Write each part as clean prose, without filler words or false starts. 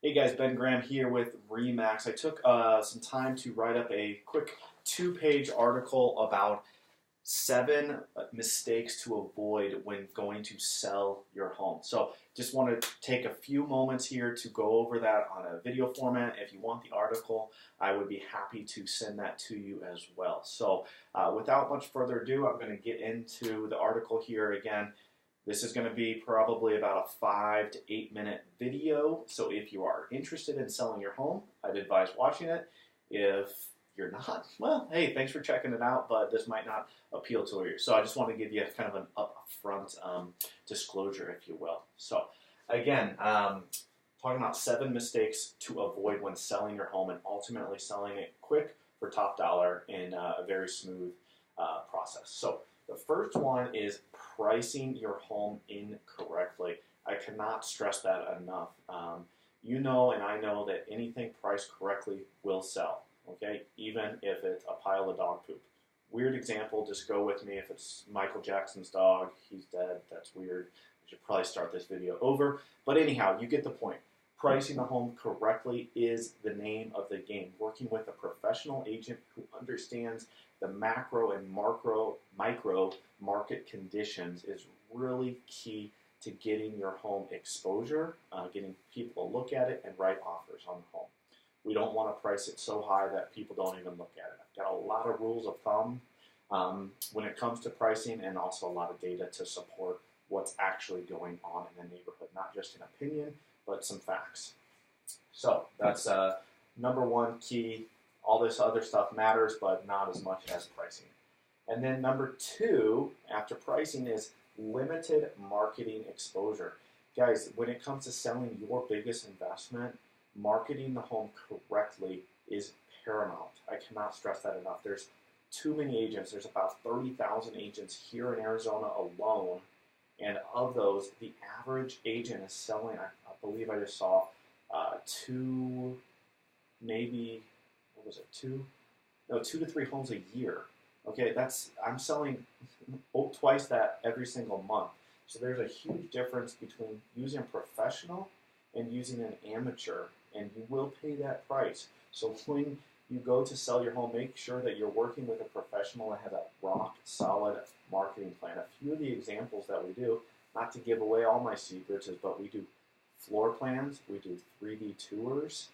Hey guys, Ben Graham here with Remax. I took some time to write up a quick two-page article about 7 mistakes to avoid when going to sell your home. So just want to take a few moments here to go over that on a video format. If you want the article, I would be happy to send that to you as well. So without much further ado, I'm going to get into the article here again. This is going to be probably about a 5 to 8 minute video. So if you are interested in selling your home, I'd advise watching it. If you're not, well, hey, thanks for checking it out, but this might not appeal to you. So I just want to give you kind of an upfront disclosure, if you will. So again, talking about 7 mistakes to avoid when selling your home and ultimately selling it quick for top dollar in a very smooth process. So the first one is pricing your home incorrectly. I cannot stress that enough. You know and I know that anything priced correctly will sell, okay? Even if it's a pile of dog poop. Weird example, just go with me. If it's Michael Jackson's dog, he's dead, that's weird. I should probably start this video over. But anyhow, you get the point. Pricing the home correctly is the name of the game. Working with a professional agent who understands the macro and micro market conditions is really key to getting your home exposure, getting people to look at it and write offers on the home. We don't want to price it so high that people don't even look at it. I've got a lot of rules of thumb when it comes to pricing, and also a lot of data to support what's actually going on in the neighborhood, not just an opinion, but some facts. So that's number one key. All this other stuff matters, but not as much as pricing. And then number two, after pricing, is limited marketing exposure. Guys, when it comes to selling your biggest investment, marketing the home correctly is paramount. I cannot stress that enough. There's too many agents. There's about 30,000 agents here in Arizona alone. And of those, the average agent is selling, I believe I just saw, two to three homes a year. Okay, I'm selling twice that every single month. So there's a huge difference between using a professional and using an amateur, and you will pay that price. So when you go to sell your home, make sure that you're working with a professional that has a rock solid marketing plan. A few of the examples that we do, not to give away all my secrets, but we do floor plans, we do 3D tours.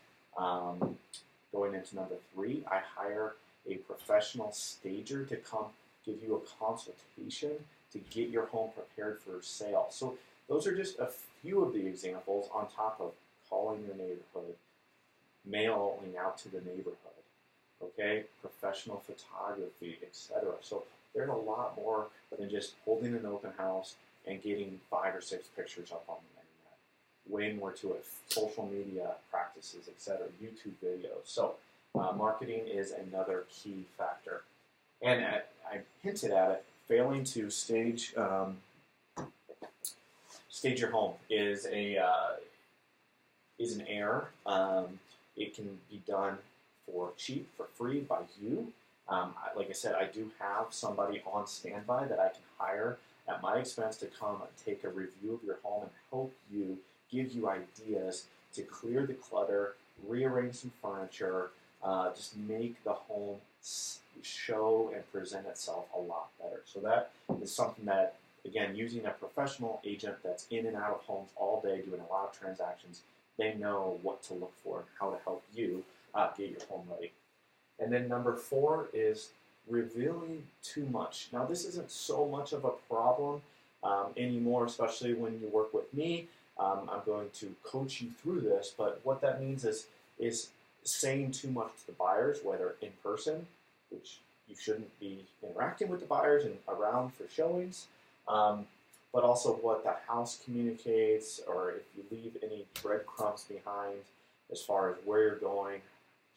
Going into number 3, I hire a professional stager to come give you a consultation to get your home prepared for sale. So those are just a few of the examples on top of calling your neighborhood, mailing out to the neighborhood, okay, professional photography, etc. So there's a lot more than just holding an open house and getting 5 or 6 pictures up on the internet. Way more to it. Social media practices, etc. YouTube videos. So marketing is another key factor. And I hinted at it. Failing to stage your home is an error. It can be done for cheap, for free, by you. Like I said, I do have somebody on standby that I can hire at my expense to come and take a review of your home and help you, give you ideas to clear the clutter, rearrange some furniture, just make the home show and present itself a lot better. So that is something that, again, using a professional agent that's in and out of homes all day, doing a lot of transactions, they know what to look for and how to help you get your home ready. And then number 4 is revealing too much. Now, this isn't so much of a problem anymore, especially when you work with me. I'm going to coach you through this, but what that means is saying too much to the buyers, whether in person, which you shouldn't be interacting with the buyers and around for showings, but also what the house communicates, or if you leave any breadcrumbs behind as far as where you're going,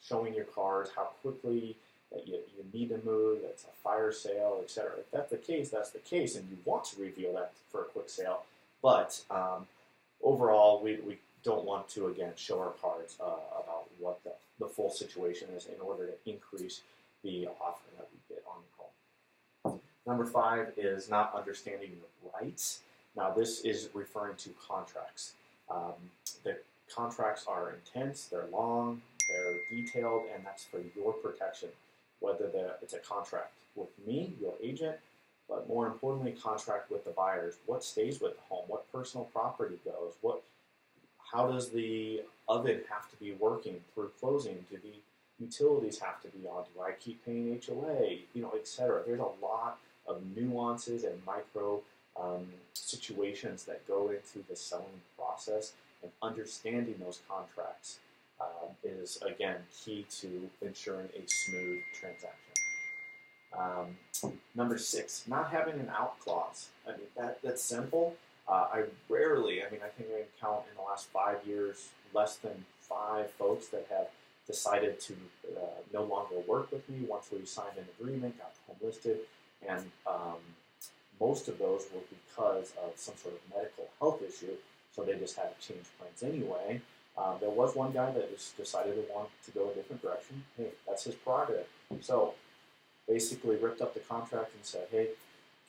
showing your cards, how quickly that you need to move, it's a fire sale, etc. If that's the case, that's the case, and you want to reveal that for a quick sale. But overall, we don't want to, again, show our cards about what the full situation is in order to increase the offer that we get on the home. Number 5 is not understanding your rights. Now, this is referring to contracts. The Contracts are intense, they're long, they're detailed, and that's for your protection. Whether it's a contract with me, your agent, but more importantly, contract with the buyers. What stays with the home? What personal property goes? How does the oven have to be working through closing? Do the utilities have to be on? Do I keep paying HOA? Etc. There's a lot of nuances and micro situations that go into the selling process, and understanding those contracts is, again, key to ensuring a smooth transaction. Number 6, not having an out clause. I mean, that's simple. I think I can count in the last 5 years less than 5 folks that have decided to no longer work with me once we signed an agreement, got the home listed, and most of those were because of some sort of medical health issue, so they just had to change plans anyway. There was one guy that just decided to want to go a different direction. Hey, that's his prerogative. So basically ripped up the contract and said, hey,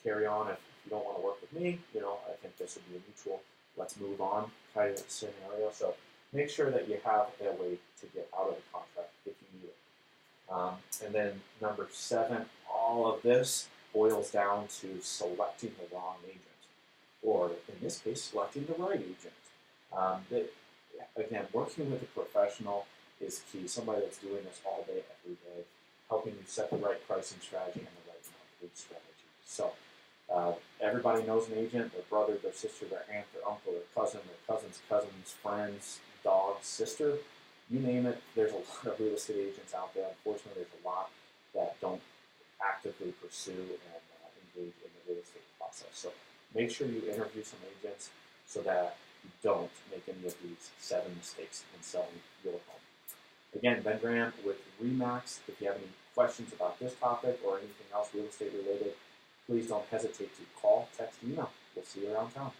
carry on. If you don't want to work with me, I think this would be a mutual, let's move on kind of scenario. So make sure that you have a way to get out of the contract if you need it. And then number 7, all of this boils down to selecting the wrong agent, or in this case, selecting the right agent. Again, working with a professional is key. Somebody that's doing this all day, every day, helping you set the right pricing strategy and the right marketing strategy. So everybody knows an agent: their brother, their sister, their aunt, their uncle, their cousin, their cousin's friends, dog, sister, you name it. There's a lot of real estate agents out there. Unfortunately, there's a lot that don't actively pursue and engage in the real estate process. So make sure you interview some agents so that you don't make any of these 7 mistakes in selling your home. Again, Ben Graham with RE/MAX. If you have any questions about this topic or anything else real estate related, please don't hesitate to call, text, email. We'll see you around town.